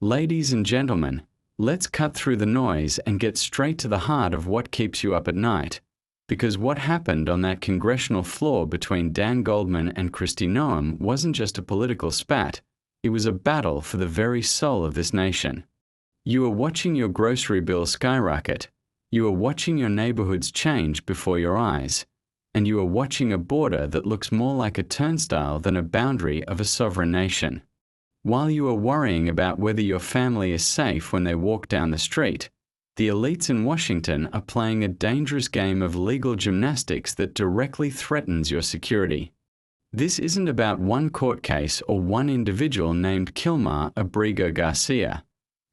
Ladies and gentlemen, let's cut through the noise and get straight to the heart of what keeps you up at night. Because what happened on that congressional floor between Dan Goldman and Kristi Noem wasn't just a political spat, it was a battle for the very soul of this nation. You are watching your grocery bill skyrocket. You are watching your neighborhoods change before your eyes. And you are watching a border that looks more like a turnstile than a boundary of a sovereign nation. While you are worrying about whether your family is safe when they walk down the street, the elites in Washington are playing a dangerous game of legal gymnastics that directly threatens your security. This isn't about one court case or one individual named Kilmar Abrigo Garcia.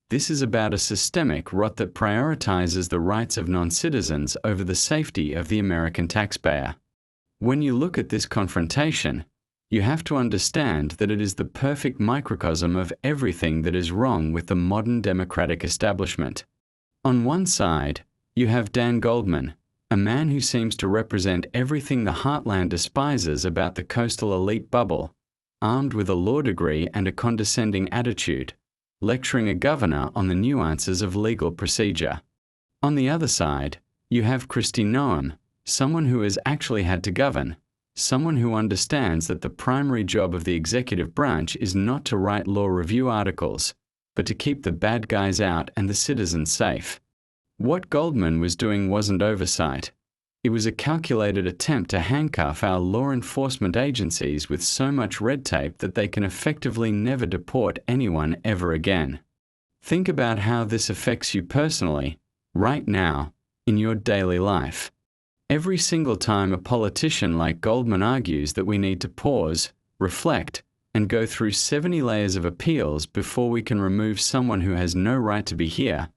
This is about a systemic rot that prioritizes the rights of non-citizens over the safety of the American taxpayer. When you look at this confrontation, you have to understand that it is the perfect microcosm of everything that is wrong with the modern democratic establishment. On one side, you have Dan Goldman, a man who seems to represent everything the heartland despises about the coastal elite bubble, armed with a law degree and a condescending attitude, lecturing a governor on the nuances of legal procedure. On the other side, you have Kristi Noem, someone who has actually had to govern, someone who understands that the primary job of the executive branch is not to write law review articles, but to keep the bad guys out and the citizens safe. What Goldman was doing wasn't oversight. It was a calculated attempt to handcuff our law enforcement agencies with so much red tape that they can effectively never deport anyone ever again. Think about how this affects you personally, right now, in your daily life. Every single time a politician like Goldman argues that we need to pause, reflect, and go through 70 layers of appeals before we can remove someone who has no right to be here,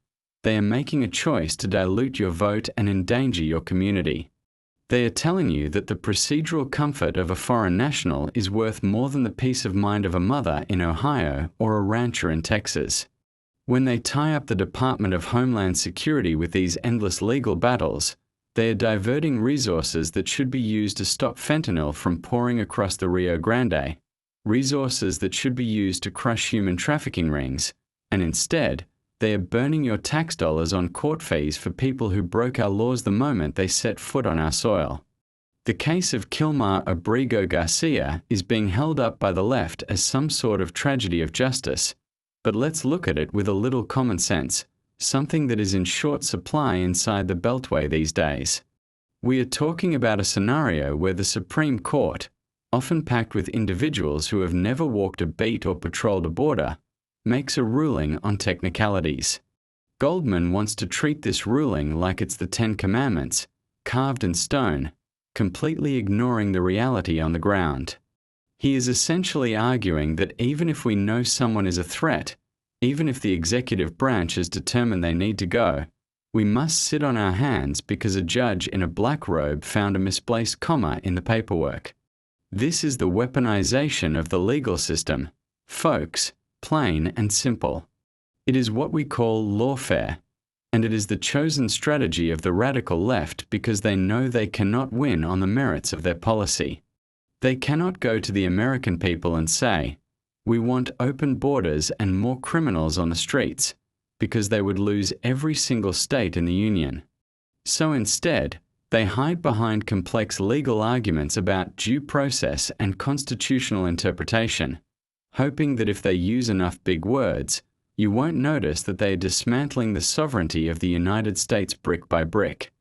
they are making a choice to dilute your vote and endanger your community. They are telling you that the procedural comfort of a foreign national is worth more than the peace of mind of a mother in Ohio or a rancher in Texas. When they tie up the Department of Homeland Security with these endless legal battles, they are diverting resources that should be used to stop fentanyl from pouring across the Rio Grande, resources that should be used to crush human trafficking rings, and instead, they are burning your tax dollars on court fees for people who broke our laws the moment they set foot on our soil. The case of Kilmar Abrigo Garcia is being held up by the left as some sort of tragedy of justice, but let's look at it with a little common sense, something that is in short supply inside the Beltway these days. We are talking about a scenario where the Supreme Court, often packed with individuals who have never walked a beat or patrolled a border, makes a ruling on technicalities. Goldman wants to treat this ruling like it's the Ten Commandments, carved in stone, completely ignoring the reality on the ground. He is essentially arguing that even if we know someone is a threat, even if the executive branch has determined they need to go, we must sit on our hands because a judge in a black robe found a misplaced comma in the paperwork. This is the weaponization of the legal system, folks, plain and simple. It is what we call lawfare, and it is the chosen strategy of the radical left because they know they cannot win on the merits of their policy. They cannot go to the American people and say, "We want open borders and more criminals on the streets," because they would lose every single state in the Union. So instead, they hide behind complex legal arguments about due process and constitutional interpretation, hoping that if they use enough big words, you won't notice that they are dismantling the sovereignty of the United States brick by brick.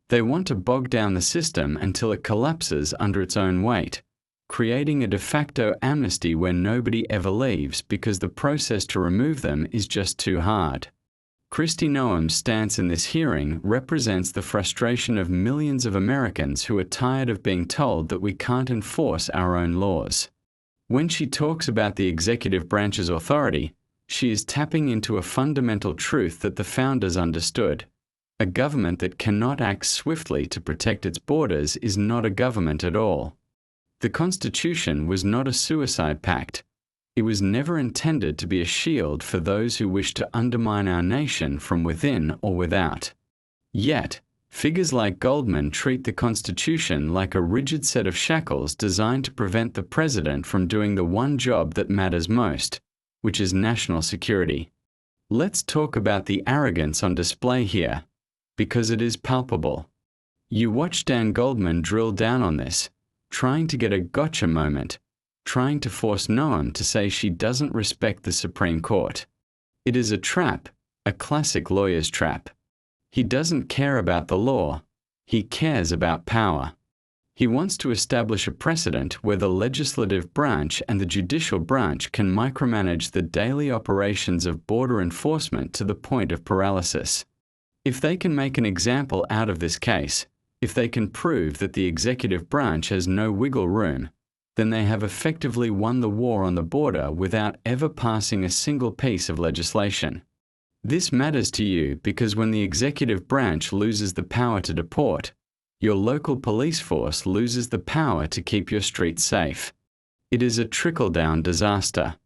They want to bog down the system until it collapses under its own weight, creating a de facto amnesty where nobody ever leaves because the process to remove them is just too hard. Kristi Noem's stance in this hearing represents the frustration of millions of Americans who are tired of being told that we can't enforce our own laws. When she talks about the executive branch's authority, she is tapping into a fundamental truth that the founders understood. A government that cannot act swiftly to protect its borders is not a government at all. The Constitution was not a suicide pact. It was never intended to be a shield for those who wish to undermine our nation from within or without. Yet, figures like Goldman treat the Constitution like a rigid set of shackles designed to prevent the president from doing the one job that matters most, which is national security. Let's talk about the arrogance on display here, because it is palpable. You watch Dan Goldman drill down on this, trying to get a gotcha moment, trying to force Noem to say she doesn't respect the Supreme Court. It is a trap, a classic lawyer's trap. He doesn't care about the law, he cares about power. He wants to establish a precedent where the legislative branch and the judicial branch can micromanage the daily operations of border enforcement to the point of paralysis. If they can make an example out of this case, if they can prove that the executive branch has no wiggle room, then they have effectively won the war on the border without ever passing a single piece of legislation. This matters to you because when the executive branch loses the power to deport, your local police force loses the power to keep your streets safe. It is a trickle-down disaster.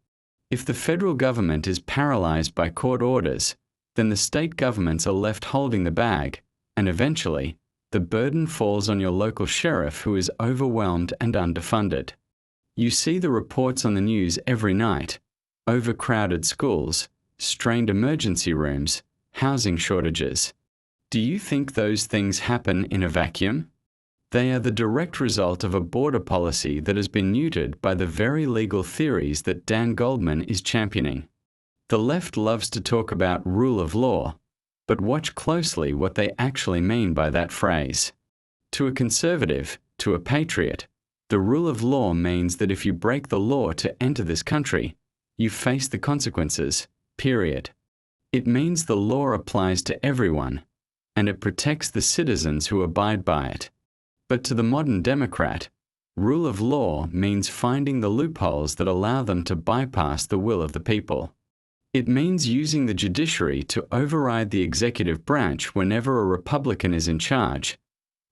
If the federal government is paralyzed by court orders, then the state governments are left holding the bag, and eventually, the burden falls on your local sheriff who is overwhelmed and underfunded. You see the reports on the news every night: overcrowded schools, strained emergency rooms, housing shortages. Do you think those things happen in a vacuum? They are the direct result of a border policy that has been neutered by the very legal theories that Dan Goldman is championing. The left loves to talk about rule of law, but watch closely what they actually mean by that phrase. To a conservative, to a patriot, the rule of law means that if you break the law to enter this country, you face the consequences, period. It means the law applies to everyone, and it protects the citizens who abide by it. But to the modern Democrat, rule of law means finding the loopholes that allow them to bypass the will of the people. It means using the judiciary to override the executive branch whenever a Republican is in charge,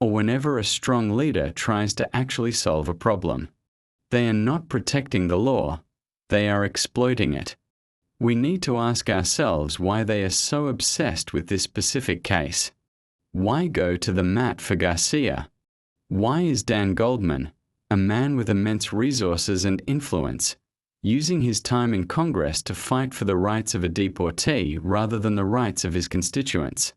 or whenever a strong leader tries to actually solve a problem. They are not protecting the law, they are exploiting it. We need to ask ourselves why they are so obsessed with this specific case. Why go to the mat for Garcia? Why is Dan Goldman, a man with immense resources and influence, using his time in Congress to fight for the rights of a deportee rather than the rights of his constituents?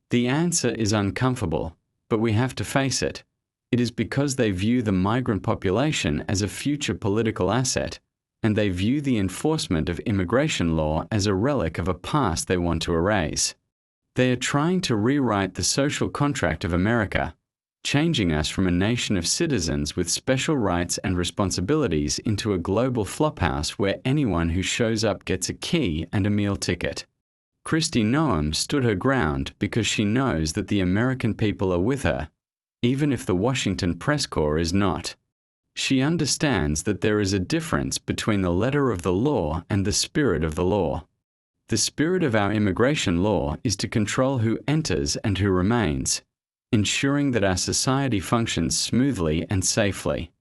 The answer is uncomfortable, but we have to face it. It is because they view the migrant population as a future political asset, and they view the enforcement of immigration law as a relic of a past they want to erase. They are trying to rewrite the social contract of America, changing us from a nation of citizens with special rights and responsibilities into a global flophouse where anyone who shows up gets a key and a meal ticket. Kristi Noem stood her ground because she knows that the American people are with her, even if the Washington press corps is not. She understands that there is a difference between the letter of the law and the spirit of the law. The spirit of our immigration law is to control who enters and who remains, ensuring that our society functions smoothly and safely.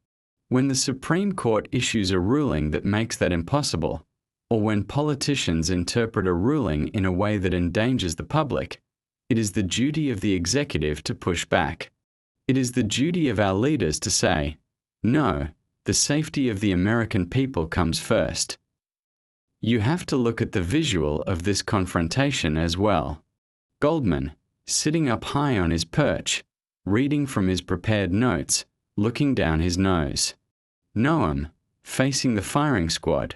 When the Supreme Court issues a ruling that makes that impossible, or when politicians interpret a ruling in a way that endangers the public, it is the duty of the executive to push back. It is the duty of our leaders to say, no, the safety of the American people comes first. You have to look at the visual of this confrontation as well. Goldman, sitting up high on his perch, reading from his prepared notes, looking down his nose. Noem, facing the firing squad,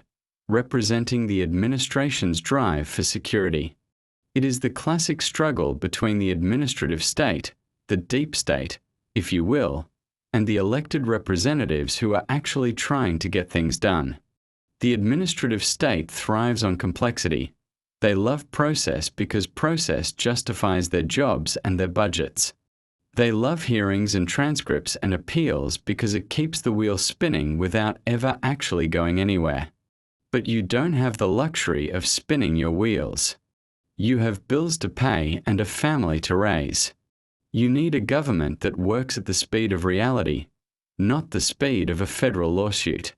representing the administration's drive for security. It is the classic struggle between the administrative state, the deep state, if you will, and the elected representatives who are actually trying to get things done. The administrative state thrives on complexity. They love process because process justifies their jobs and their budgets. They love hearings and transcripts and appeals because it keeps the wheel spinning without ever actually going anywhere. But you don't have the luxury of spinning your wheels. You have bills to pay and a family to raise. You need a government that works at the speed of reality, not the speed of a federal lawsuit.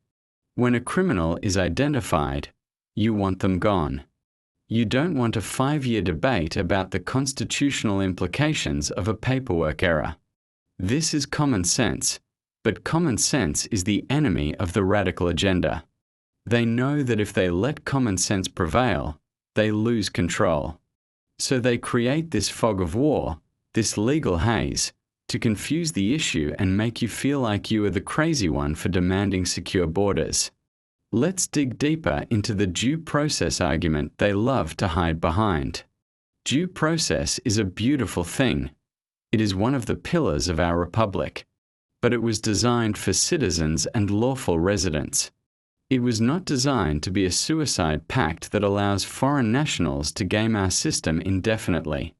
When a criminal is identified, you want them gone. You don't want a 5-year debate about the constitutional implications of a paperwork error. This is common sense, but common sense is the enemy of the radical agenda. They know that if they let common sense prevail, they lose control. So they create this fog of war, this legal haze, to confuse the issue and make you feel like you are the crazy one for demanding secure borders. Let's dig deeper into the due process argument they love to hide behind. Due process is a beautiful thing. It is one of the pillars of our republic. But it was designed for citizens and lawful residents. It was not designed to be a suicide pact that allows foreign nationals to game our system indefinitely.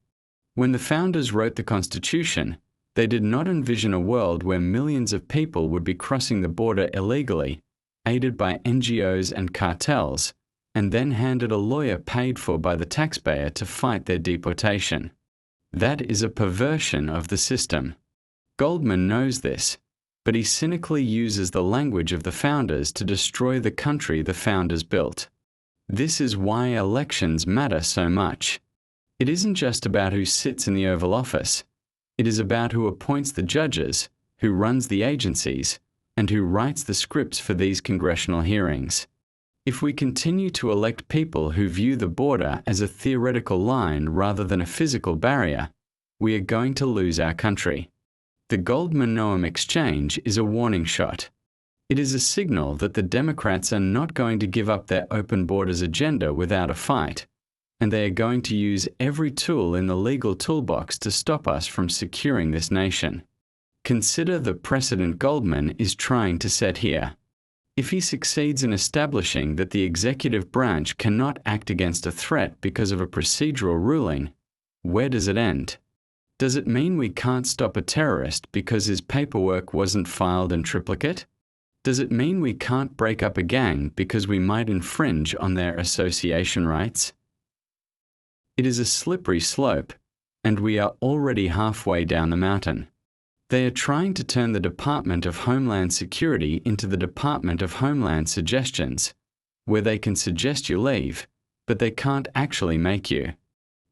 When the founders wrote the Constitution, they did not envision a world where millions of people would be crossing the border illegally, aided by NGOs and cartels, and then handed a lawyer paid for by the taxpayer to fight their deportation. That is a perversion of the system. Goldman knows this, but he cynically uses the language of the founders to destroy the country the founders built. This is why elections matter so much. It isn't just about who sits in the Oval Office. It is about who appoints the judges, who runs the agencies, and who writes the scripts for these congressional hearings. If we continue to elect people who view the border as a theoretical line rather than a physical barrier, we are going to lose our country. The Goldman-Noem exchange is a warning shot. It is a signal that the Democrats are not going to give up their open borders agenda without a fight, and they are going to use every tool in the legal toolbox to stop us from securing this nation. Consider the precedent Goldman is trying to set here. If he succeeds in establishing that the executive branch cannot act against a threat because of a procedural ruling, where does it end? Does it mean we can't stop a terrorist because his paperwork wasn't filed in triplicate? Does it mean we can't break up a gang because we might infringe on their association rights? It is a slippery slope, and we are already halfway down the mountain. They are trying to turn the Department of Homeland Security into the Department of Homeland Suggestions, where they can suggest you leave, but they can't actually make you.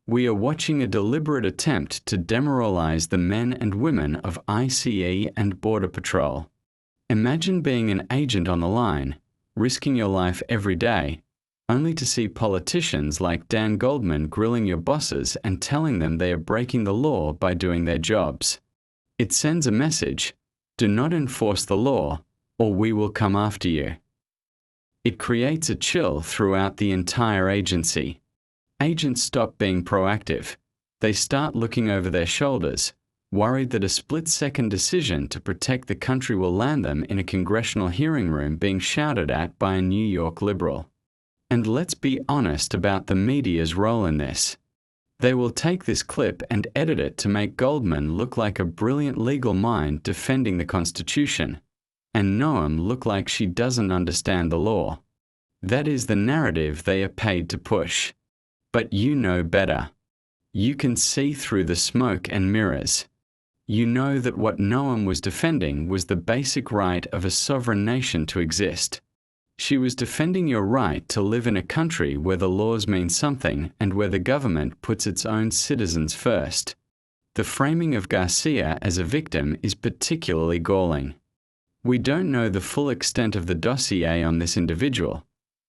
We are watching a deliberate attempt to demoralize the men and women of ICE and Border Patrol. Imagine being an agent on the line, risking your life every day, only to see politicians like Dan Goldman grilling your bosses and telling them they are breaking the law by doing their jobs. It sends a message: do not enforce the law, or we will come after you. It creates a chill throughout the entire agency. Agents stop being proactive. They start looking over their shoulders, worried that a split-second decision to protect the country will land them in a congressional hearing room being shouted at by a New York liberal. And let's be honest about the media's role in this. They will take this clip and edit it to make Goldman look like a brilliant legal mind defending the Constitution, and Noem look like she doesn't understand the law. That is the narrative they are paid to push. But you know better. You can see through the smoke and mirrors. You know that what Noem was defending was the basic right of a sovereign nation to exist. She was defending your right to live in a country where the laws mean something and where the government puts its own citizens first. The framing of Garcia as a victim is particularly galling. We don't know the full extent of the dossier on this individual,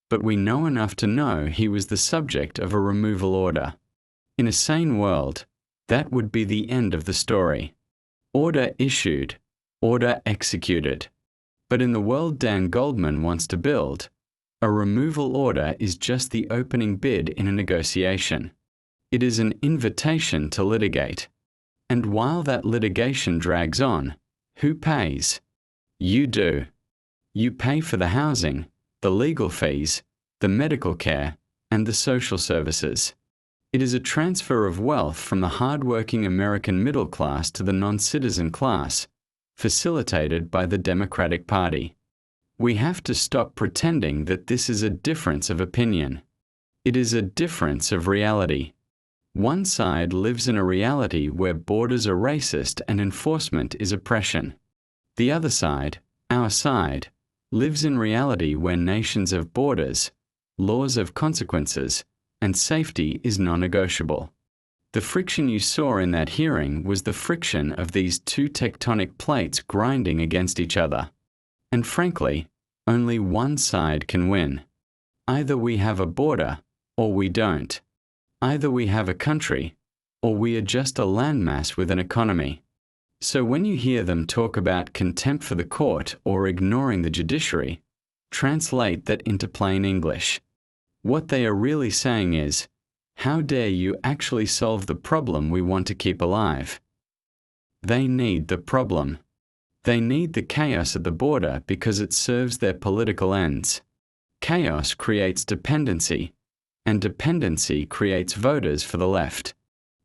but we know enough to know he was the subject of a removal order. In a sane world, that would be the end of the story. Order issued, order executed. But in the world Dan Goldman wants to build, a removal order is just the opening bid in a negotiation. It is an invitation to litigate. And while that litigation drags on, who pays? You do. You pay for the housing, the legal fees, the medical care, and the social services. It is a transfer of wealth from the hard-working American middle class to the non-citizen class, facilitated by the Democratic Party. We have to stop pretending that this is a difference of opinion. It is a difference of reality. One side lives in a reality where borders are racist and enforcement is oppression. The other side, our side, lives in reality where nations have borders, laws have consequences, and safety is non-negotiable. The friction you saw in that hearing was the friction of these two tectonic plates grinding against each other. And frankly, only one side can win. Either we have a border, or we don't. Either we have a country, or we are just a landmass with an economy. So when you hear them talk about contempt for the court or ignoring the judiciary, translate that into plain English. What they are really saying is, how dare you actually solve the problem we want to keep alive? They need the problem. They need the chaos at the border because it serves their political ends. Chaos creates dependency, and dependency creates voters for the left.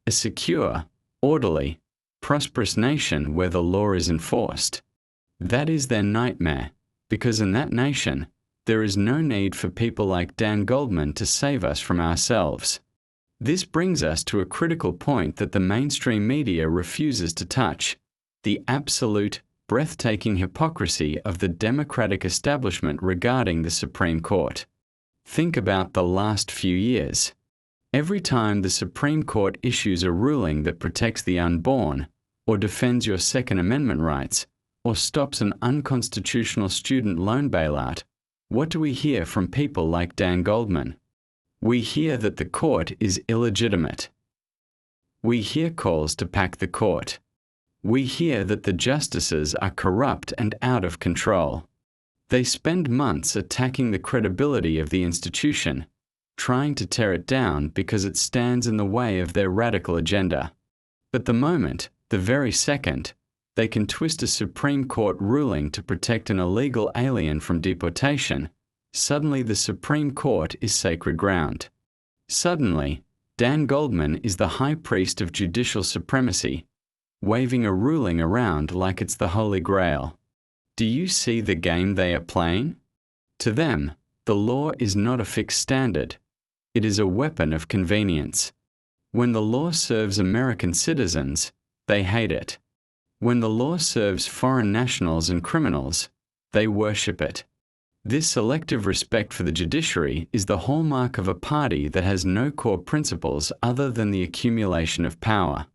A secure, orderly, prosperous nation where the law is enforced. That is their nightmare, because in that nation, there is no need for people like Dan Goldman to save us from ourselves. This brings us to a critical point that the mainstream media refuses to touch: the absolute, breathtaking hypocrisy of the Democratic establishment regarding the Supreme Court. Think about the last few years. Every time the Supreme Court issues a ruling that protects the unborn, or defends your Second Amendment rights, or stops an unconstitutional student loan bailout, what do we hear from people like Dan Goldman? We hear that the court is illegitimate. We hear calls to pack the court. We hear that the justices are corrupt and out of control. They spend months attacking the credibility of the institution, trying to tear it down because it stands in the way of their radical agenda. But the moment, the very second, they can twist a Supreme Court ruling to protect an illegal alien from deportation, suddenly the Supreme Court is sacred ground. Suddenly, Dan Goldman is the high priest of judicial supremacy, waving a ruling around like it's the Holy Grail. Do you see the game they are playing? To them, the law is not a fixed standard. It is a weapon of convenience. When the law serves American citizens, they hate it. When the law serves foreign nationals and criminals, they worship it. This selective respect for the judiciary is the hallmark of a party that has no core principles other than the accumulation of power.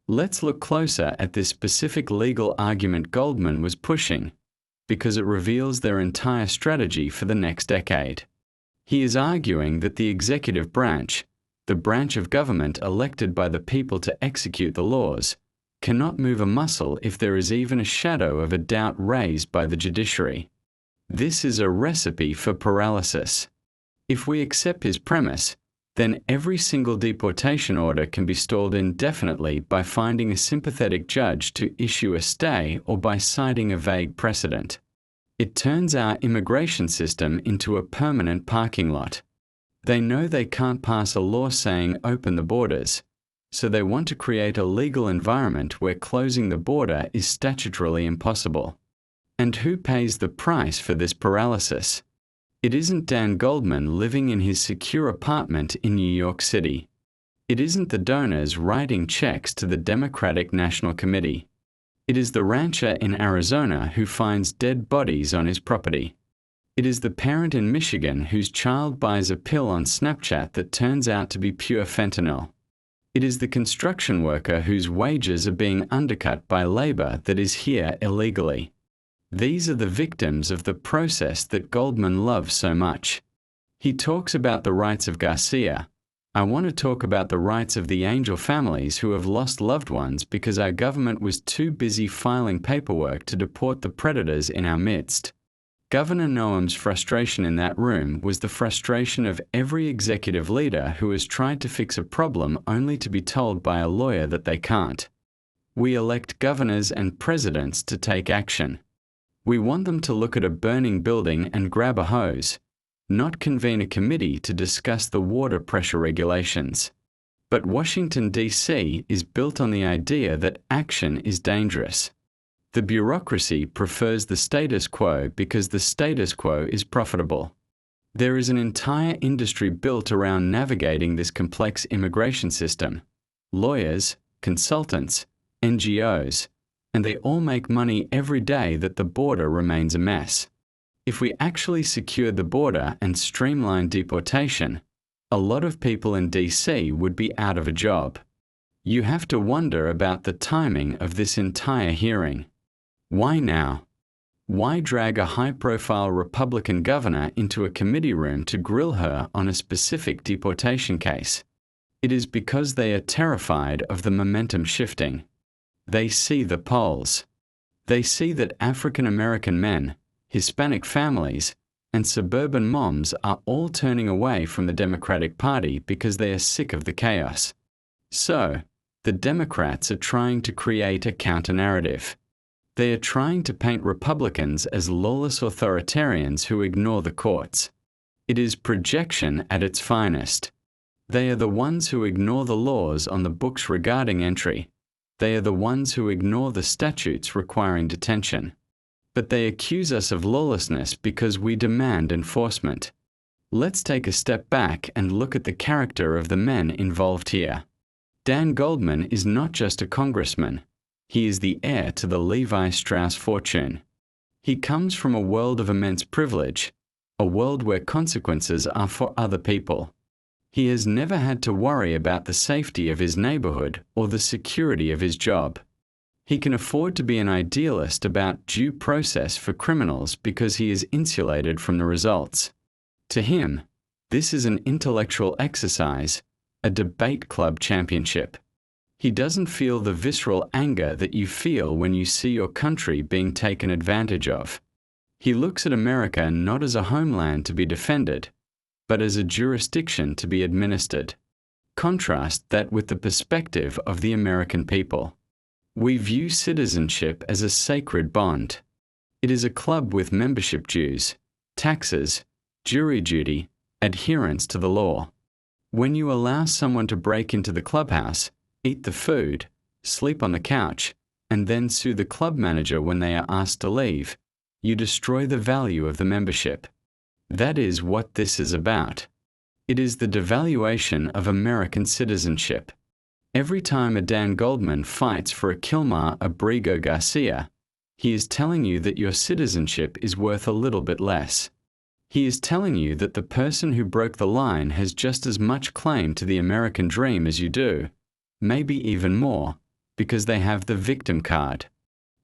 Let's look closer at this specific legal argument Goldman was pushing, because it reveals their entire strategy for the next decade. He is arguing that the executive branch, the branch of government elected by the people to execute the laws, cannot move a muscle if there is even a shadow of a doubt raised by the judiciary. This is a recipe for paralysis. If we accept his premise, then every single deportation order can be stalled indefinitely by finding a sympathetic judge to issue a stay or by citing a vague precedent. It turns our immigration system into a permanent parking lot. They know they can't pass a law saying open the borders, so they want to create a legal environment where closing the border is statutorily impossible. And who pays the price for this paralysis? It isn't Dan Goldman living in his secure apartment in New York City. It isn't the donors writing checks to the Democratic National Committee. It is the rancher in Arizona who finds dead bodies on his property. It is the parent in Michigan whose child buys a pill on Snapchat that turns out to be pure fentanyl. It is the construction worker whose wages are being undercut by labor that is here illegally. These are the victims of the process that Goldman loves so much. He talks about the rights of Garcia. I want to talk about the rights of the angel families who have lost loved ones because our government was too busy filing paperwork to deport the predators in our midst. Governor Noem's frustration in that room was the frustration of every executive leader who has tried to fix a problem only to be told by a lawyer that they can't. We elect governors and presidents to take action. We want them to look at a burning building and grab a hose, not convene a committee to discuss the water pressure regulations. But Washington, D.C. is built on the idea that action is dangerous. The bureaucracy prefers the status quo because the status quo is profitable. There is an entire industry built around navigating this complex immigration system. Lawyers, consultants, NGOs, and they all make money every day that the border remains a mess. If we actually secured the border and streamlined deportation, a lot of people in DC would be out of a job. You have to wonder about the timing of this entire hearing. Why now? Why drag a high-profile Republican governor into a committee room to grill her on a specific deportation case? It is because they are terrified of the momentum shifting. They see the polls. They see that African American men, Hispanic families, and suburban moms are all turning away from the Democratic Party because they are sick of the chaos. So, the Democrats are trying to create a counter-narrative. They are trying to paint Republicans as lawless authoritarians who ignore the courts. It is projection at its finest. They are the ones who ignore the laws on the books regarding entry. They are the ones who ignore the statutes requiring detention. But they accuse us of lawlessness because we demand enforcement. Let's take a step back and look at the character of the men involved here. Dan Goldman is not just a congressman. He is the heir to the Levi Strauss fortune. He comes from a world of immense privilege, a world where consequences are for other people. He has never had to worry about the safety of his neighborhood or the security of his job. He can afford to be an idealist about due process for criminals because he is insulated from the results. To him, this is an intellectual exercise, a debate club championship. He doesn't feel the visceral anger that you feel when you see your country being taken advantage of. He looks at America not as a homeland to be defended, but as a jurisdiction to be administered. Contrast that with the perspective of the American people. We view citizenship as a sacred bond. It is a club with membership dues, taxes, jury duty, adherence to the law. When you allow someone to break into the clubhouse, eat the food, sleep on the couch, and then sue the club manager when they are asked to leave, you destroy the value of the membership. That is what this is about. It is the devaluation of American citizenship. Every time a Dan Goldman fights for a Kilmar Abrigo Garcia, he is telling you that your citizenship is worth a little bit less. He is telling you that the person who broke the line has just as much claim to the American dream as you do, maybe even more, because they have the victim card.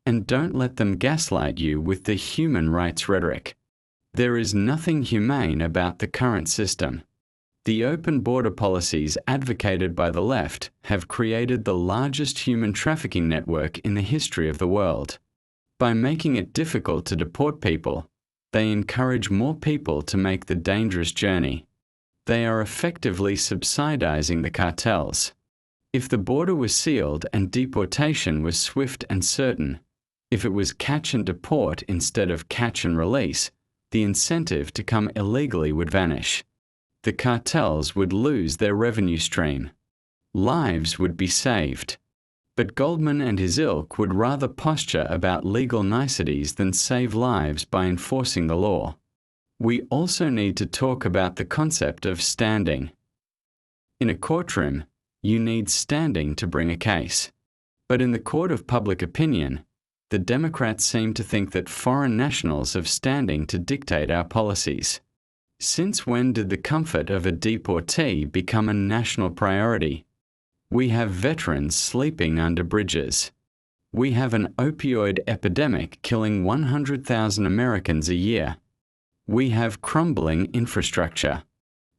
And don't let them gaslight you with the human rights rhetoric. There is nothing humane about the current system. The open border policies advocated by the left have created the largest human trafficking network in the history of the world. By making it difficult to deport people, they encourage more people to make the dangerous journey. They are effectively subsidizing the cartels. If the border was sealed and deportation was swift and certain, if it was catch and deport instead of catch and release, the incentive to come illegally would vanish. The cartels would lose their revenue stream. Lives would be saved. But Goldman and his ilk would rather posture about legal niceties than save lives by enforcing the law. We also need to talk about the concept of standing. In a courtroom, you need standing to bring a case. But in the court of public opinion, the Democrats seem to think that foreign nationals have standing to dictate our policies. Since when did the comfort of a deportee become a national priority? We have veterans sleeping under bridges. We have an opioid epidemic killing 100,000 Americans a year. We have crumbling infrastructure.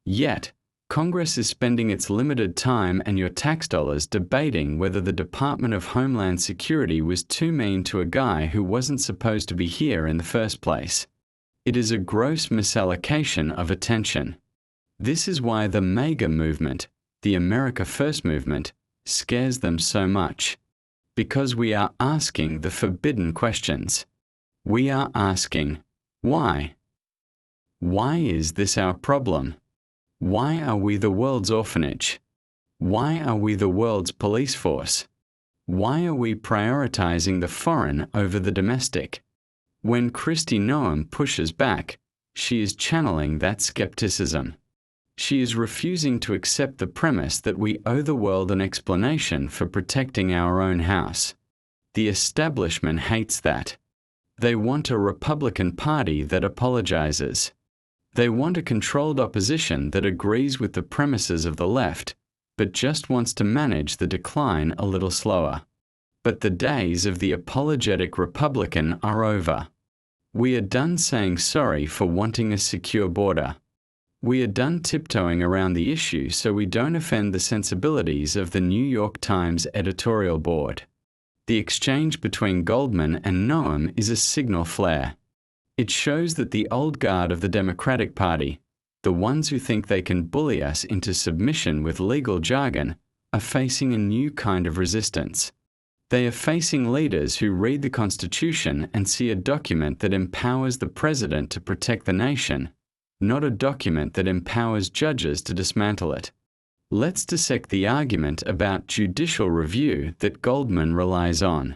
Yet, Congress is spending its limited time and your tax dollars debating whether the Department of Homeland Security was too mean to a guy who wasn't supposed to be here in the first place. It is a gross misallocation of attention. This is why the MAGA movement, the America First movement, scares them so much. Because we are asking the forbidden questions. We are asking, why? Why is this our problem? Why are we the world's orphanage? Why are we the world's police force? Why are we prioritizing the foreign over the domestic? When Kristi Noem pushes back, she is channeling that skepticism. She is refusing to accept the premise that we owe the world an explanation for protecting our own house. The establishment hates that. They want a Republican Party that apologizes. They want a controlled opposition that agrees with the premises of the left, but just wants to manage the decline a little slower. But the days of the apologetic Republican are over. We are done saying sorry for wanting a secure border. We are done tiptoeing around the issue so we don't offend the sensibilities of the New York Times editorial board. The exchange between Goldman and Noem is a signal flare. It shows that the old guard of the Democratic Party, the ones who think they can bully us into submission with legal jargon, are facing a new kind of resistance. They are facing leaders who read the Constitution and see a document that empowers the president to protect the nation, not a document that empowers judges to dismantle it. Let's dissect the argument about judicial review that Goldman relies on.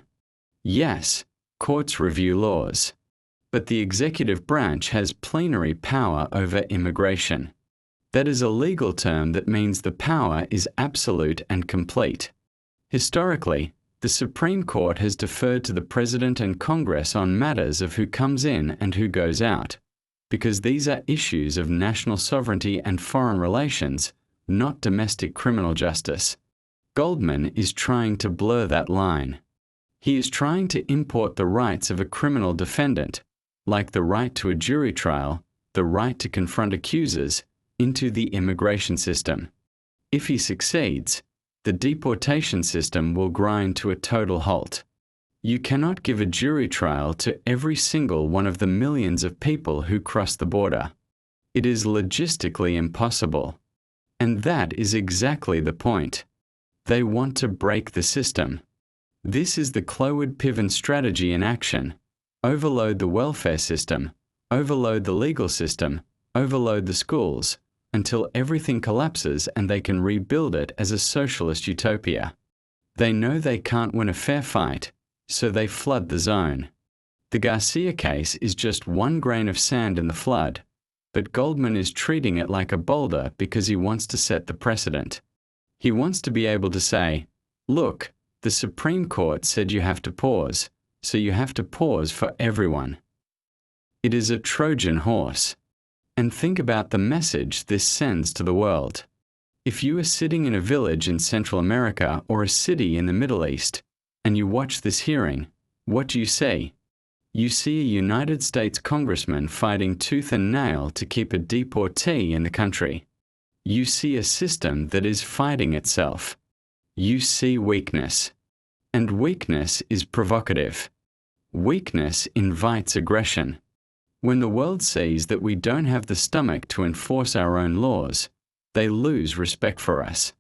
Yes, courts review laws. But the executive branch has plenary power over immigration. That is a legal term that means the power is absolute and complete. Historically, the Supreme Court has deferred to the President and Congress on matters of who comes in and who goes out, because these are issues of national sovereignty and foreign relations, not domestic criminal justice. Goldman is trying to blur that line. He is trying to import the rights of a criminal defendant, like the right to a jury trial, the right to confront accusers, into the immigration system. If he succeeds, the deportation system will grind to a total halt. You cannot give a jury trial to every single one of the millions of people who cross the border. It is logistically impossible. And that is exactly the point. They want to break the system. This is the Cloward-Piven strategy in action. Overload the welfare system, overload the legal system, overload the schools, until everything collapses and they can rebuild it as a socialist utopia. They know they can't win a fair fight, so they flood the zone. The Garcia case is just one grain of sand in the flood, but Goldman is treating it like a boulder because he wants to set the precedent. He wants to be able to say, look, the Supreme Court said you have to pause, so you have to pause for everyone. It is a Trojan horse. And think about the message this sends to the world. If you are sitting in a village in Central America or a city in the Middle East, and you watch this hearing, what do you see? You see a United States congressman fighting tooth and nail to keep a deportee in the country. You see a system that is fighting itself. You see weakness. And weakness is provocative. Weakness invites aggression. When the world sees that we don't have the stomach to enforce our own laws, they lose respect for us.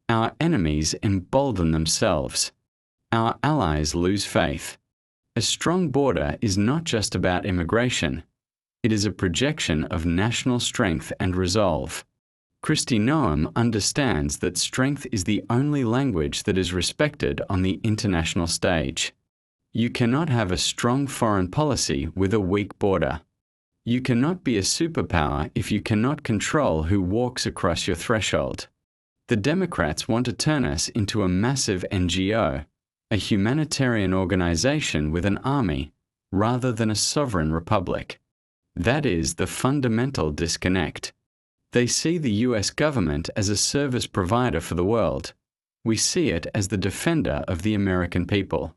Our enemies embolden themselves. Our allies lose faith. A strong border is not just about immigration. It is a projection of national strength and resolve. Kristi Noem understands that strength is the only language that is respected on the international stage. You cannot have a strong foreign policy with a weak border. You cannot be a superpower if you cannot control who walks across your threshold. The Democrats want to turn us into a massive NGO, a humanitarian organization with an army, rather than a sovereign republic. That is the fundamental disconnect. They see the US government as a service provider for the world. We see it as the defender of the American people.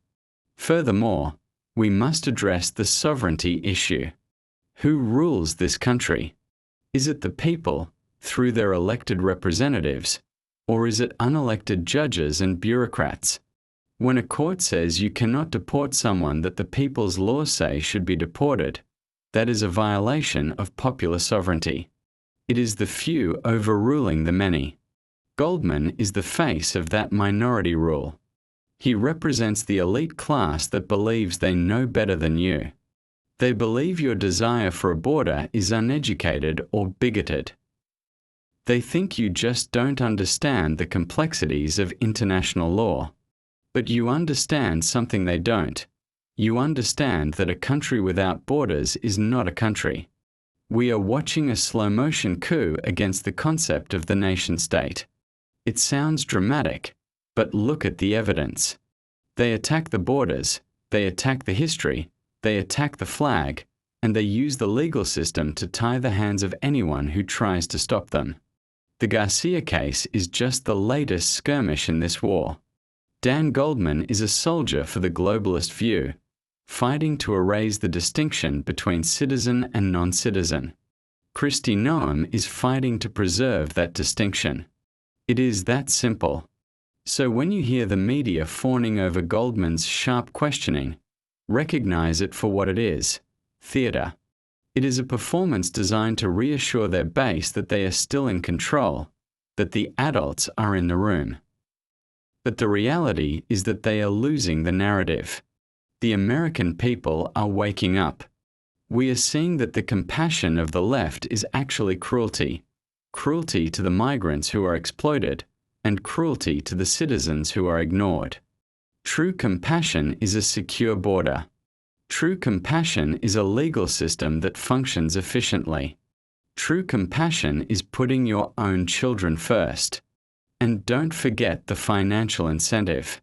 Furthermore, we must address the sovereignty issue. Who rules this country? Is it the people, through their elected representatives, or is it unelected judges and bureaucrats? When a court says you cannot deport someone that the people's laws say should be deported, that is a violation of popular sovereignty. It is the few overruling the many. Goldman is the face of that minority rule. He represents the elite class that believes they know better than you. They believe your desire for a border is uneducated or bigoted. They think you just don't understand the complexities of international law. But you understand something they don't. You understand that a country without borders is not a country. We are watching a slow-motion coup against the concept of the nation-state. It sounds dramatic, but look at the evidence. They attack the borders, they attack the history, they attack the flag, and they use the legal system to tie the hands of anyone who tries to stop them. The Garcia case is just the latest skirmish in this war. Dan Goldman is a soldier for the globalist view, fighting to erase the distinction between citizen and non-citizen. Kristi Noem is fighting to preserve that distinction. It is that simple. So when you hear the media fawning over Goldman's sharp questioning, recognize it for what it is: theatre. It is a performance designed to reassure their base that they are still in control, that the adults are in the room. But the reality is that they are losing the narrative. The American people are waking up. We are seeing that the compassion of the left is actually cruelty. Cruelty to the migrants who are exploited, and cruelty to the citizens who are ignored. True compassion is a secure border. True compassion is a legal system that functions efficiently. True compassion is putting your own children first. And don't forget the financial incentive.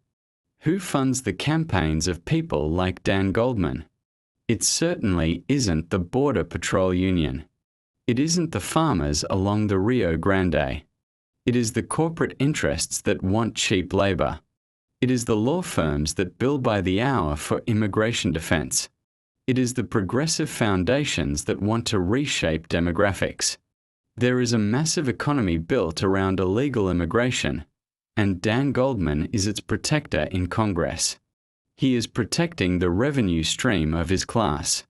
Who funds the campaigns of people like Dan Goldman? It certainly isn't the Border Patrol Union. It isn't the farmers along the Rio Grande. It is the corporate interests that want cheap labor. It is the law firms that bill by the hour for immigration defense. It is the progressive foundations that want to reshape demographics. There is a massive economy built around illegal immigration, and Dan Goldman is its protector in Congress. He is protecting the revenue stream of his class.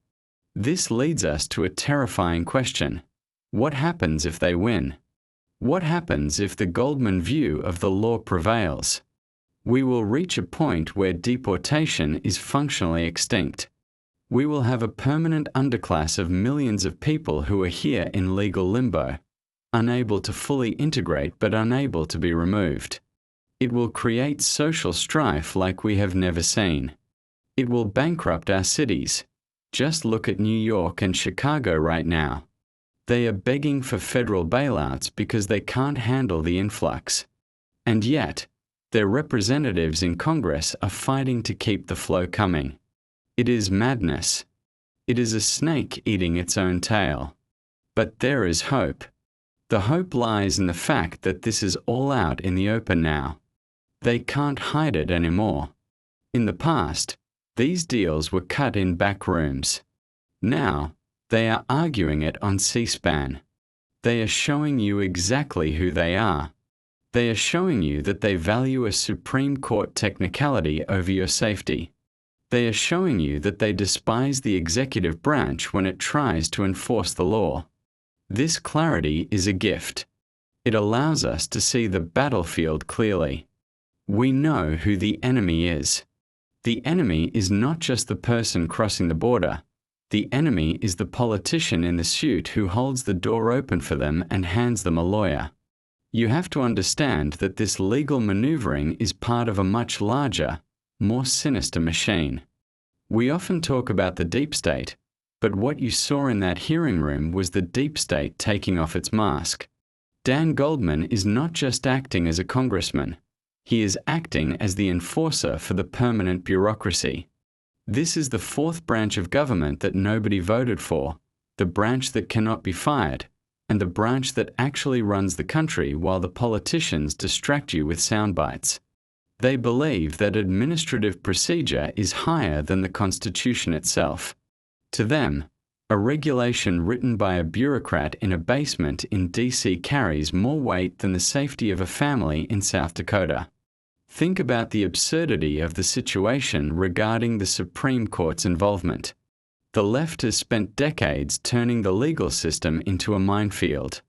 This leads us to a terrifying question. What happens if they win? What happens if the Goldman view of the law prevails? We will reach a point where deportation is functionally extinct. We will have a permanent underclass of millions of people who are here in legal limbo, unable to fully integrate but unable to be removed. It will create social strife like we have never seen. It will bankrupt our cities. Just look at New York and Chicago right now. They are begging for federal bailouts because they can't handle the influx. And yet, their representatives in Congress are fighting to keep the flow coming. It is madness. It is a snake eating its own tail. But there is hope. The hope lies in the fact that this is all out in the open now. They can't hide it anymore. In the past, these deals were cut in back rooms. Now, they are arguing it on C-SPAN. They are showing you exactly who they are. They are showing you that they value a Supreme Court technicality over your safety. They are showing you that they despise the executive branch when it tries to enforce the law. This clarity is a gift. It allows us to see the battlefield clearly. We know who the enemy is. The enemy is not just the person crossing the border. The enemy is the politician in the suit who holds the door open for them and hands them a lawyer. You have to understand that this legal maneuvering is part of a much larger, more sinister machine. We often talk about the deep state, but what you saw in that hearing room was the deep state taking off its mask. Dan Goldman is not just acting as a congressman. He is acting as the enforcer for the permanent bureaucracy. This is the fourth branch of government that nobody voted for, the branch that cannot be fired, and the branch that actually runs the country while the politicians distract you with sound bites. They believe that administrative procedure is higher than the Constitution itself. To them, a regulation written by a bureaucrat in a basement in D.C. carries more weight than the safety of a family in South Dakota. Think about the absurdity of the situation regarding the Supreme Court's involvement. The left has spent decades turning the legal system into a minefield.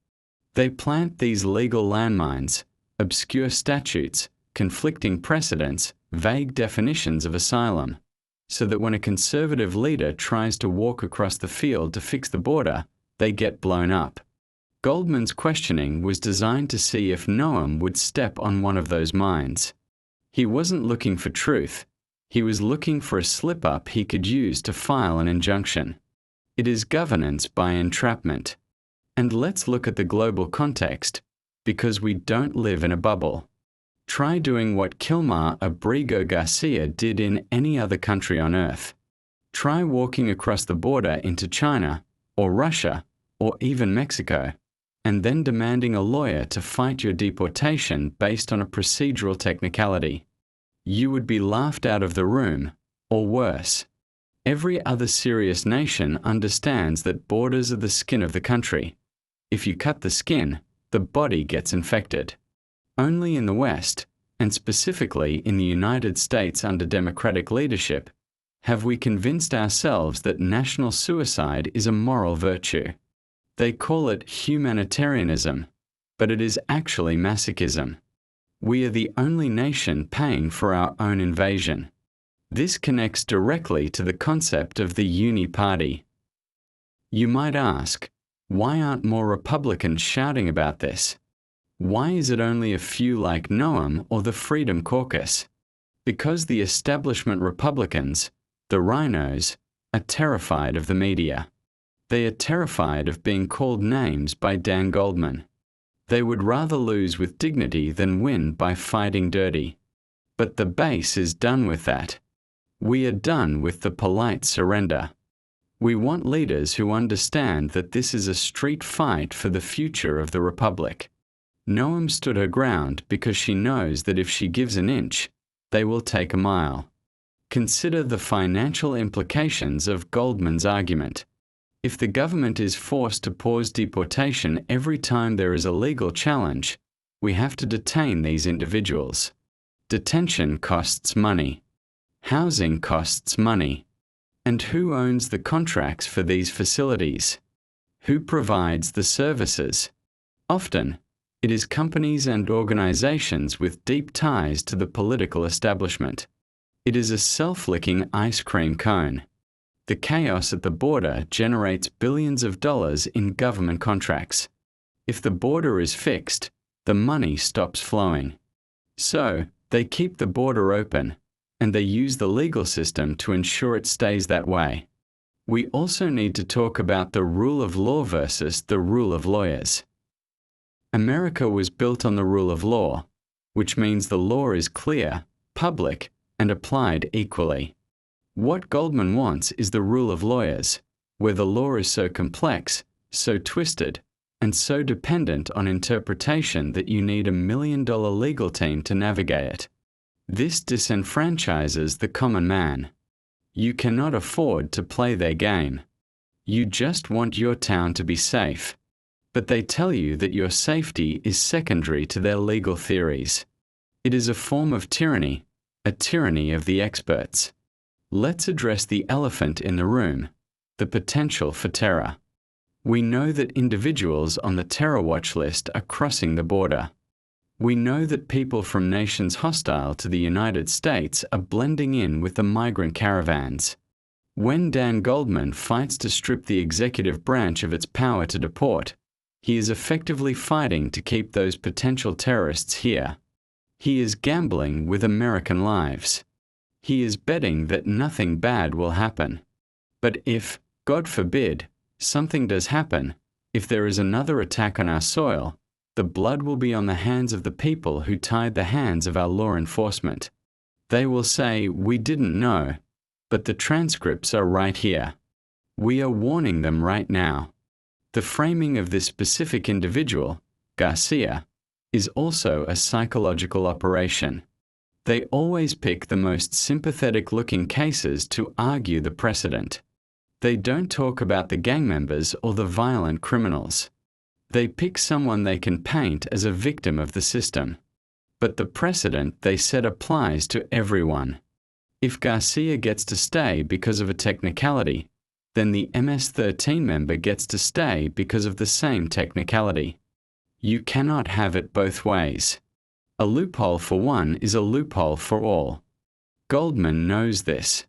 They plant these legal landmines, obscure statutes, conflicting precedents, vague definitions of asylum, so that when a conservative leader tries to walk across the field to fix the border, they get blown up. Goldman's questioning was designed to see if Noem would step on one of those mines. He wasn't looking for truth. He was looking for a slip-up he could use to file an injunction. It is governance by entrapment. And let's look at the global context, because we don't live in a bubble. Try doing what Kilmar Abrigo Garcia did in any other country on earth. Try walking across the border into China, or Russia, or even Mexico, and then demanding a lawyer to fight your deportation based on a procedural technicality. You would be laughed out of the room, or worse. Every other serious nation understands that borders are the skin of the country. If you cut the skin, the body gets infected. Only in the West, and specifically in the United States under democratic leadership, have we convinced ourselves that national suicide is a moral virtue. They call it humanitarianism, but it is actually masochism. We are the only nation paying for our own invasion. This connects directly to the concept of the uni-party. You might ask, why aren't more Republicans shouting about this? Why is it only a few like Noem or the Freedom Caucus? Because the establishment Republicans, the rhinos, are terrified of the media. They are terrified of being called names by Dan Goldman. They would rather lose with dignity than win by fighting dirty. But the base is done with that. We are done with the polite surrender. We want leaders who understand that this is a street fight for the future of the Republic. Noem stood her ground because she knows that if she gives an inch, they will take a mile. Consider the financial implications of Goldman's argument. If the government is forced to pause deportation every time there is a legal challenge, we have to detain these individuals. Detention costs money. Housing costs money. And who owns the contracts for these facilities? Who provides the services? Often, it is companies and organizations with deep ties to the political establishment. It is a self-licking ice cream cone. The chaos at the border generates billions of dollars in government contracts. If the border is fixed, the money stops flowing. So, they keep the border open, and they use the legal system to ensure it stays that way. We also need to talk about the rule of law versus the rule of lawyers. America was built on the rule of law, which means the law is clear, public, and applied equally. What Goldman wants is the rule of lawyers, where the law is so complex, so twisted, and so dependent on interpretation that you need $1 million legal team to navigate it. This disenfranchises the common man. You cannot afford to play their game. You just want your town to be safe. But they tell you that your safety is secondary to their legal theories. It is a form of tyranny, a tyranny of the experts. Let's address the elephant in the room, the potential for terror. We know that individuals on the terror watch list are crossing the border. We know that people from nations hostile to the United States are blending in with the migrant caravans. When Dan Goldman fights to strip the executive branch of its power to deport, he is effectively fighting to keep those potential terrorists here. He is gambling with American lives. He is betting that nothing bad will happen. But if, God forbid, something does happen, if there is another attack on our soil, the blood will be on the hands of the people who tied the hands of our law enforcement. They will say, "We didn't know," but the transcripts are right here. We are warning them right now. The framing of this specific individual, Garcia, is also a psychological operation. They always pick the most sympathetic-looking cases to argue the precedent. They don't talk about the gang members or the violent criminals. They pick someone they can paint as a victim of the system. But the precedent they set applies to everyone. If Garcia gets to stay because of a technicality, then the MS-13 member gets to stay because of the same technicality. You cannot have it both ways. A loophole for one is a loophole for all. Goldman knows this.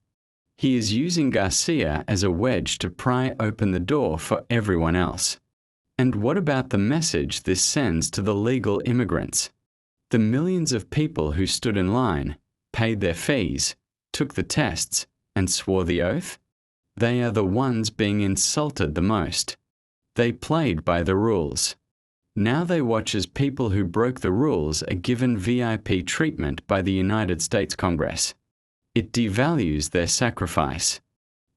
He is using Garcia as a wedge to pry open the door for everyone else. And what about the message this sends to the legal immigrants? The millions of people who stood in line, paid their fees, took the tests, and swore the oath? They are the ones being insulted the most. They played by the rules. Now they watch as people who broke the rules are given VIP treatment by the United States Congress. It devalues their sacrifice.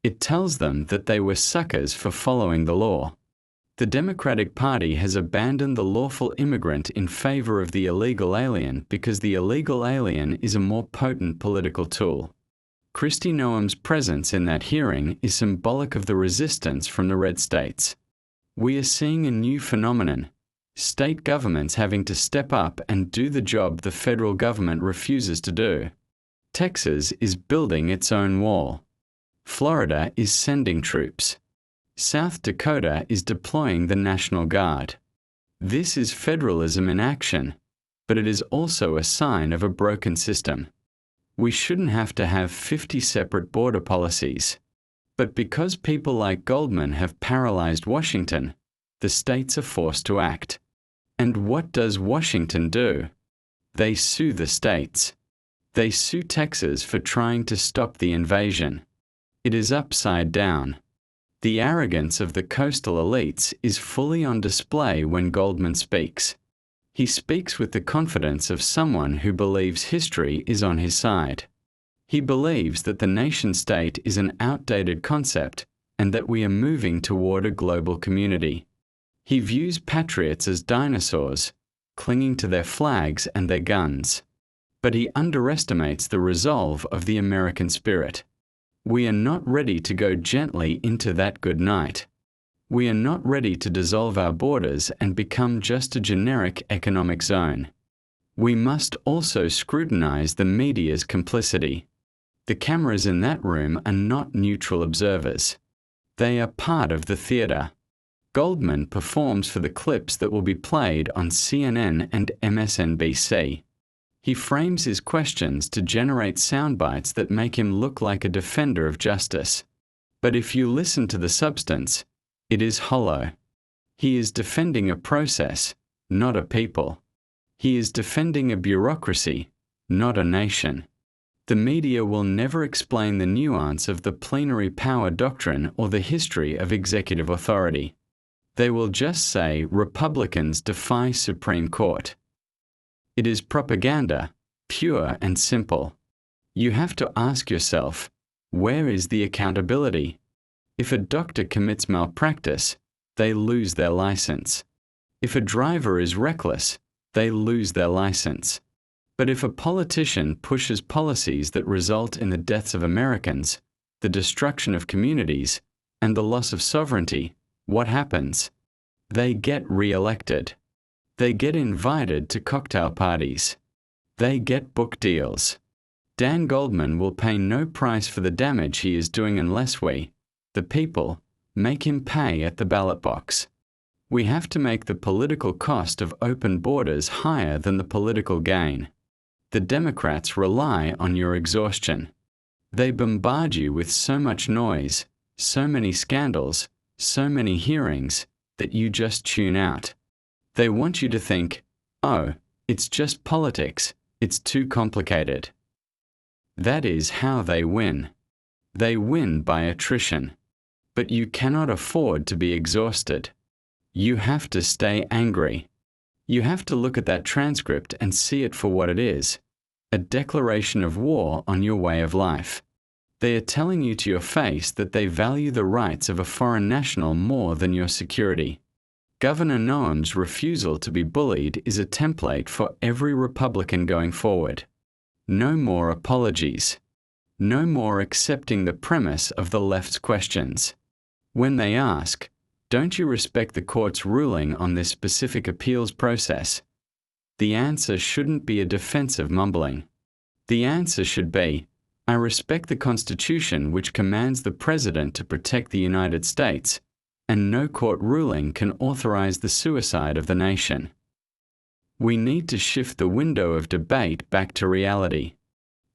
It tells them that they were suckers for following the law. The Democratic Party has abandoned the lawful immigrant in favor of the illegal alien because the illegal alien is a more potent political tool. Kristi Noem's presence in that hearing is symbolic of the resistance from the red states. We are seeing a new phenomenon: state governments having to step up and do the job the federal government refuses to do. Texas is building its own wall. Florida is sending troops. South Dakota is deploying the National Guard. This is federalism in action, but it is also a sign of a broken system. We shouldn't have to have 50 separate border policies. But because people like Goldman have paralyzed Washington, the states are forced to act. And what does Washington do? They sue the states. They sue Texas for trying to stop the invasion. It is upside down. The arrogance of the coastal elites is fully on display when Goldman speaks. He speaks with the confidence of someone who believes history is on his side. He believes that the nation-state is an outdated concept and that we are moving toward a global community. He views patriots as dinosaurs, clinging to their flags and their guns. But he underestimates the resolve of the American spirit. We are not ready to go gently into that good night. We are not ready to dissolve our borders and become just a generic economic zone. We must also scrutinize the media's complicity. The cameras in that room are not neutral observers. They are part of the theater. Goldman performs for the clips that will be played on CNN and MSNBC. He frames his questions to generate sound bites that make him look like a defender of justice. But if you listen to the substance, it is hollow. He is defending a process, not a people. He is defending a bureaucracy, not a nation. The media will never explain the nuance of the plenary power doctrine or the history of executive authority. They will just say Republicans defy Supreme Court. It is propaganda, pure and simple. You have to ask yourself, where is the accountability? If a doctor commits malpractice, they lose their license. If a driver is reckless, they lose their license. But if a politician pushes policies that result in the deaths of Americans, the destruction of communities, and the loss of sovereignty, what happens? They get re-elected. They get invited to cocktail parties. They get book deals. Dan Goldman will pay no price for the damage he is doing unless we, the people, make him pay at the ballot box. We have to make the political cost of open borders higher than the political gain. The Democrats rely on your exhaustion. They bombard you with so much noise, so many scandals, so many hearings, that you just tune out. They want you to think, oh, it's just politics, it's too complicated. That is how they win. They win by attrition. But you cannot afford to be exhausted. You have to stay angry. You have to look at that transcript and see it for what it is, a declaration of war on your way of life. They are telling you to your face that they value the rights of a foreign national more than your security. Governor Noem's refusal to be bullied is a template for every Republican going forward. No more apologies. No more accepting the premise of the left's questions. When they ask, "Don't you respect the court's ruling on this specific appeals process?" the answer shouldn't be a defensive mumbling. The answer should be, "I respect the Constitution which commands the President to protect the United States, and no court ruling can authorize the suicide of the nation." We need to shift the window of debate back to reality.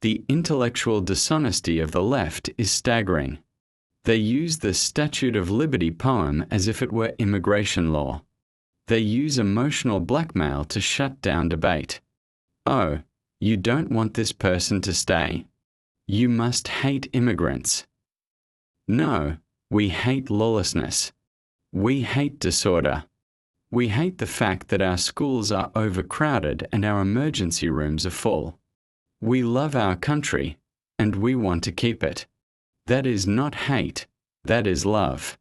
The intellectual dishonesty of the left is staggering. They use the Statute of Liberty poem as if it were immigration law. They use emotional blackmail to shut down debate. Oh, you don't want this person to stay. You must hate immigrants. No, we hate lawlessness. We hate disorder. We hate the fact that our schools are overcrowded and our emergency rooms are full. We love our country, and we want to keep it. That is not hate, that is love.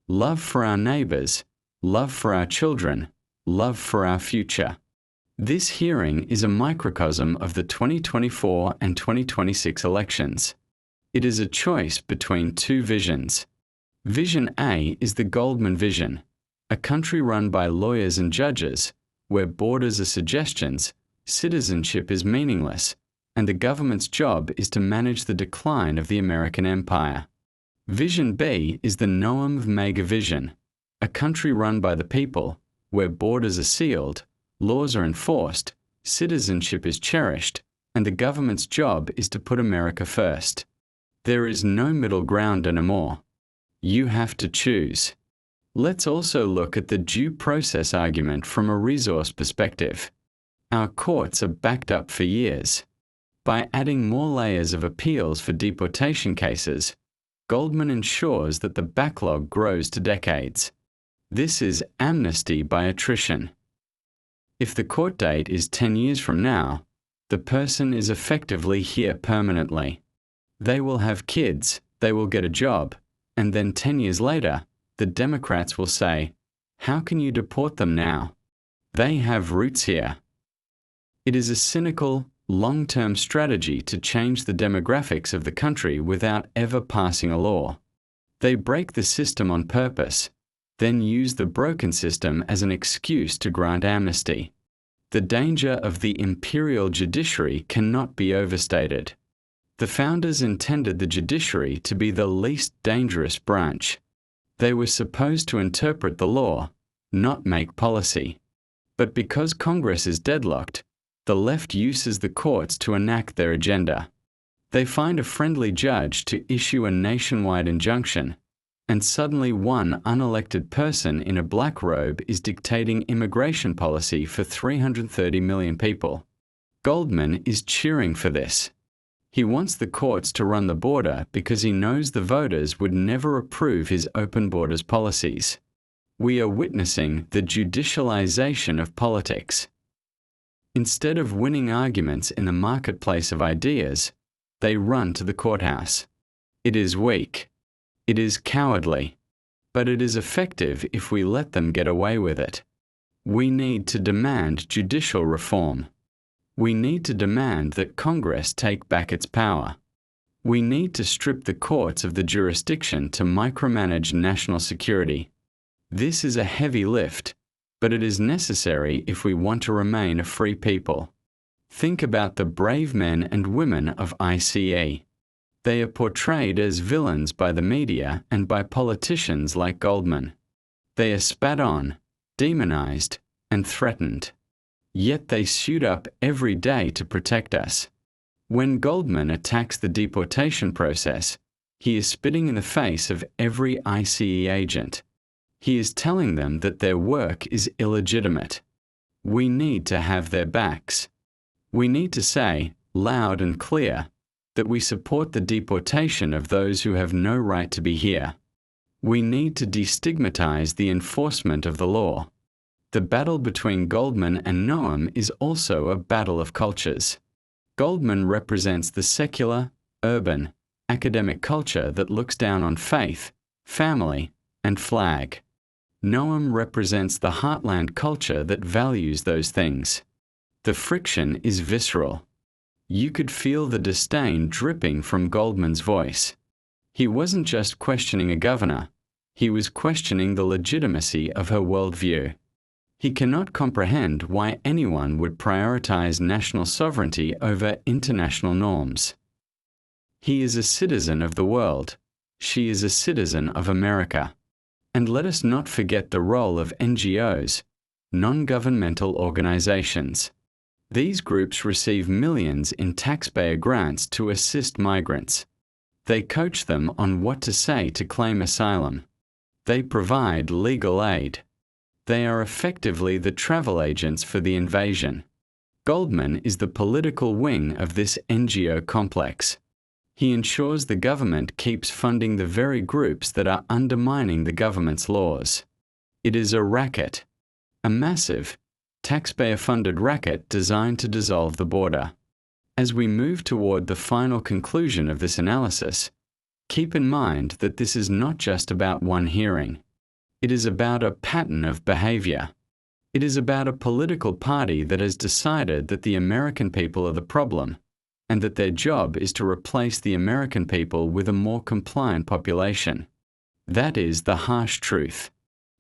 Love for our neighbors, love for our children, love for our future. This hearing is a microcosm of the 2024 and 2026 elections. It is a choice between two visions. Vision A is the Goldman vision, a country run by lawyers and judges, where borders are suggestions, citizenship is meaningless, and the government's job is to manage the decline of the American empire. Vision B is the Noem mega vision, a country run by the people, where borders are sealed, laws are enforced, citizenship is cherished, and the government's job is to put America first. There is no middle ground anymore. You have to choose. Let's also look at the due process argument from a resource perspective. Our courts are backed up for years. By adding more layers of appeals for deportation cases, Goldman ensures that the backlog grows to decades. This is amnesty by attrition. If the court date is 10 years from now, the person is effectively here permanently. They will have kids, they will get a job, and then 10 years later, the Democrats will say, "How can you deport them now? They have roots here." It is a cynical, long-term strategy to change the demographics of the country without ever passing a law. They break the system on purpose, then use the broken system as an excuse to grant amnesty. The danger of the imperial judiciary cannot be overstated. The founders intended the judiciary to be the least dangerous branch. They were supposed to interpret the law, not make policy. But because Congress is deadlocked, the left uses the courts to enact their agenda. They find a friendly judge to issue a nationwide injunction, and suddenly one unelected person in a black robe is dictating immigration policy for 330 million people. Goldman is cheering for this. He wants the courts to run the border because he knows the voters would never approve his open borders policies. We are witnessing the judicialization of politics. Instead of winning arguments in the marketplace of ideas, they run to the courthouse. It is weak. It is cowardly. But it is effective if we let them get away with it. We need to demand judicial reform. We need to demand that Congress take back its power. We need to strip the courts of the jurisdiction to micromanage national security. This is a heavy lift, but it is necessary if we want to remain a free people. Think about the brave men and women of ICE. They are portrayed as villains by the media and by politicians like Goldman. They are spat on, demonized, and threatened. Yet they suit up every day to protect us. When Goldman attacks the deportation process, he is spitting in the face of every ICE agent. He is telling them that their work is illegitimate. We need to have their backs. We need to say, loud and clear, that we support the deportation of those who have no right to be here. We need to destigmatize the enforcement of the law. The battle between Goldman and Noem is also a battle of cultures. Goldman represents the secular, urban, academic culture that looks down on faith, family, and flag. Noem represents the heartland culture that values those things. The friction is visceral. You could feel the disdain dripping from Goldman's voice. He wasn't just questioning a governor, he was questioning the legitimacy of her worldview. He cannot comprehend why anyone would prioritize national sovereignty over international norms. He is a citizen of the world. She is a citizen of America. And let us not forget the role of NGOs, non-governmental organizations. These groups receive millions in taxpayer grants to assist migrants. They coach them on what to say to claim asylum. They provide legal aid. They are effectively the travel agents for the invasion. Goldman is the political wing of this NGO complex. He ensures the government keeps funding the very groups that are undermining the government's laws. It is a racket, a massive, taxpayer-funded racket designed to dissolve the border. As we move toward the final conclusion of this analysis, keep in mind that this is not just about one hearing. It is about a pattern of behavior. It is about a political party that has decided that the American people are the problem, and that their job is to replace the American people with a more compliant population. That is the harsh truth.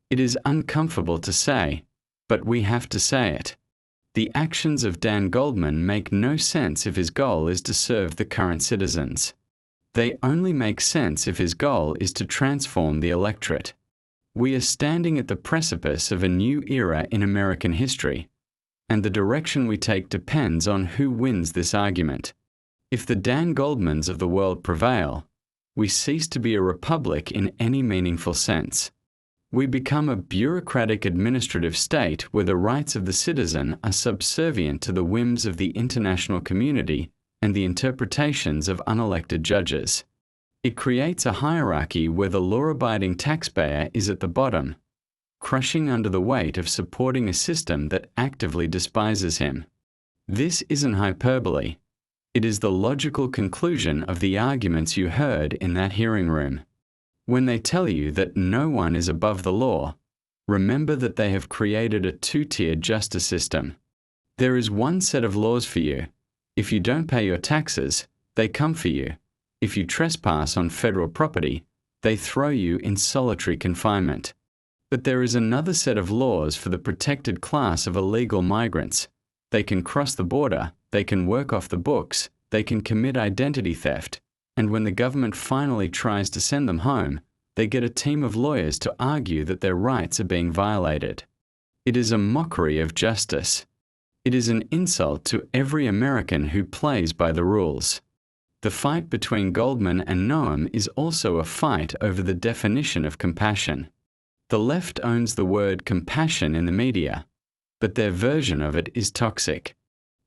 It is uncomfortable to say, but we have to say it. The actions of Dan Goldman make no sense if his goal is to serve the current citizens. They only make sense if his goal is to transform the electorate. We are standing at the precipice of a new era in American history, and the direction we take depends on who wins this argument. If the Dan Goldmans of the world prevail, we cease to be a republic in any meaningful sense. We become a bureaucratic administrative state where the rights of the citizen are subservient to the whims of the international community and the interpretations of unelected judges. It creates a hierarchy where the law-abiding taxpayer is at the bottom, crushing under the weight of supporting a system that actively despises him. This isn't hyperbole. It is the logical conclusion of the arguments you heard in that hearing room. When they tell you that no one is above the law, remember that they have created a two-tiered justice system. There is one set of laws for you. If you don't pay your taxes, they come for you. If you trespass on federal property, they throw you in solitary confinement. But there is another set of laws for the protected class of illegal migrants. They can cross the border, they can work off the books, they can commit identity theft, and when the government finally tries to send them home, they get a team of lawyers to argue that their rights are being violated. It is a mockery of justice. It is an insult to every American who plays by the rules. The fight between Goldman and Noem is also a fight over the definition of compassion. The left owns the word compassion in the media, but their version of it is toxic.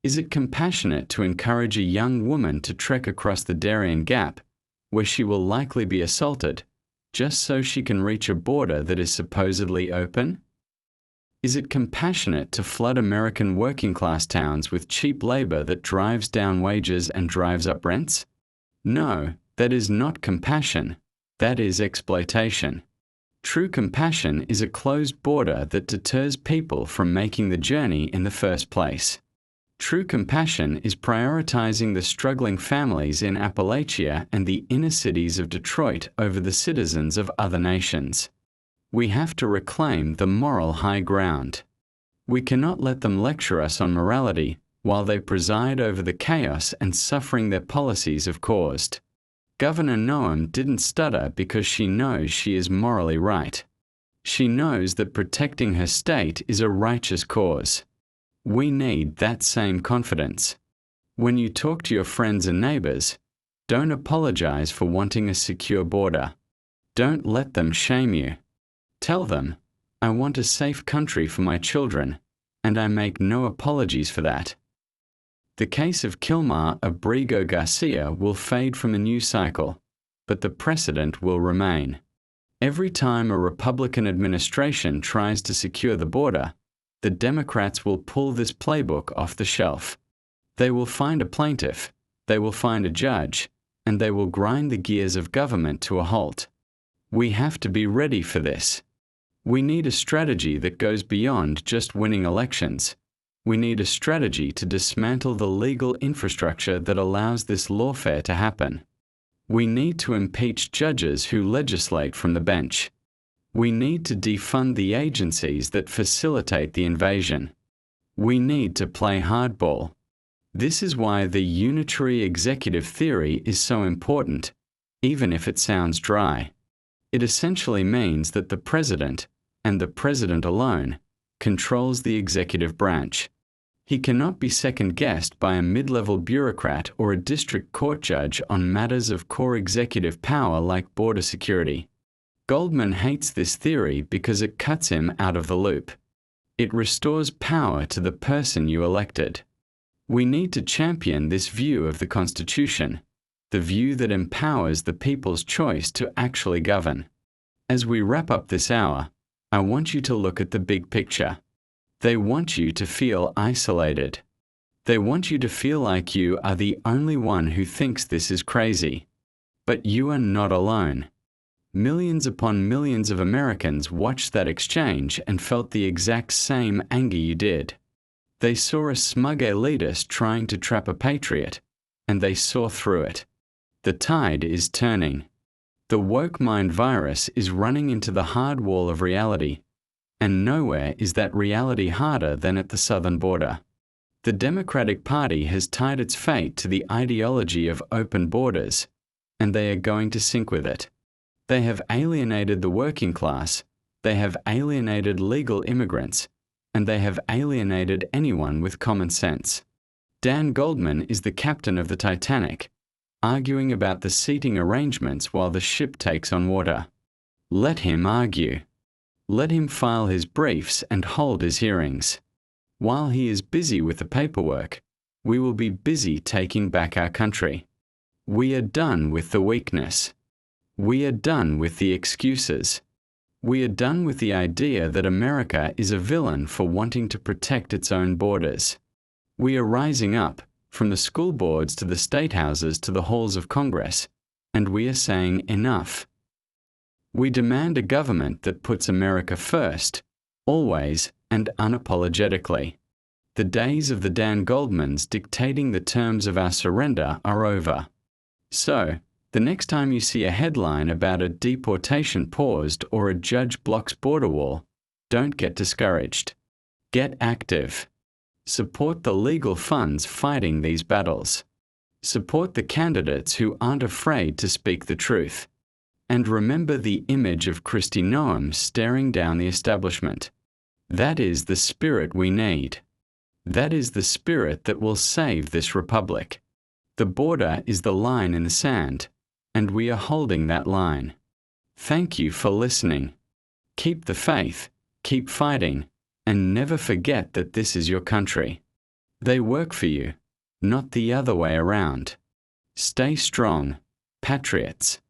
Is it compassionate to encourage a young woman to trek across the Darien Gap, where she will likely be assaulted, just so she can reach a border that is supposedly open? Is it compassionate to flood American working-class towns with cheap labor that drives down wages and drives up rents? No, that is not compassion. That is exploitation. True compassion is a closed border that deters people from making the journey in the first place. True compassion is prioritizing the struggling families in Appalachia and the inner cities of Detroit over the citizens of other nations. We have to reclaim the moral high ground. We cannot let them lecture us on morality while they preside over the chaos and suffering their policies have caused. Governor Noem didn't stutter because she knows she is morally right. She knows that protecting her state is a righteous cause. We need that same confidence. When you talk to your friends and neighbors, don't apologize for wanting a secure border. Don't let them shame you. Tell them, I want a safe country for my children, and I make no apologies for that. The case of Kilmar Abrigo Garcia will fade from the news cycle, but the precedent will remain. Every time a Republican administration tries to secure the border, the Democrats will pull this playbook off the shelf. They will find a plaintiff, they will find a judge, and they will grind the gears of government to a halt. We have to be ready for this. We need a strategy that goes beyond just winning elections. We need a strategy to dismantle the legal infrastructure that allows this lawfare to happen. We need to impeach judges who legislate from the bench. We need to defund the agencies that facilitate the invasion. We need to play hardball. This is why the unitary executive theory is so important, even if it sounds dry. It essentially means that the president, and the president alone, controls the executive branch. He cannot be second-guessed by a mid-level bureaucrat or a district court judge on matters of core executive power like border security. Goldman hates this theory because it cuts him out of the loop. It restores power to the person you elected. We need to champion this view of the Constitution, the view that empowers the people's choice to actually govern. As we wrap up this hour, I want you to look at the big picture. They want you to feel isolated. They want you to feel like you are the only one who thinks this is crazy. But you are not alone. Millions upon millions of Americans watched that exchange and felt the exact same anger you did. They saw a smug elitist trying to trap a patriot, and they saw through it. The tide is turning. The woke mind virus is running into the hard wall of reality, and nowhere is that reality harder than at the southern border. The Democratic Party has tied its fate to the ideology of open borders, and they are going to sink with it. They have alienated the working class, they have alienated legal immigrants, and they have alienated anyone with common sense. Dan Goldman is the captain of the Titanic, arguing about the seating arrangements while the ship takes on water. Let him argue. Let him file his briefs and hold his hearings. While he is busy with the paperwork, we will be busy taking back our country. We are done with the weakness. We are done with the excuses. We are done with the idea that America is a villain for wanting to protect its own borders. We are rising up, from the school boards to the state houses to the halls of Congress, and we are saying enough. We demand a government that puts America first, always and unapologetically. The days of the Dan Goldmans dictating the terms of our surrender are over. So, the next time you see a headline about a deportation paused or a judge blocks border wall, don't get discouraged. Get active. Support the legal funds fighting these battles. Support the candidates who aren't afraid to speak the truth. And remember the image of Kristi Noem staring down the establishment. That is the spirit we need. That is the spirit that will save this republic. The border is the line in the sand, and we are holding that line. Thank you for listening. Keep the faith, keep fighting, and never forget that this is your country. They work for you, not the other way around. Stay strong, Patriots.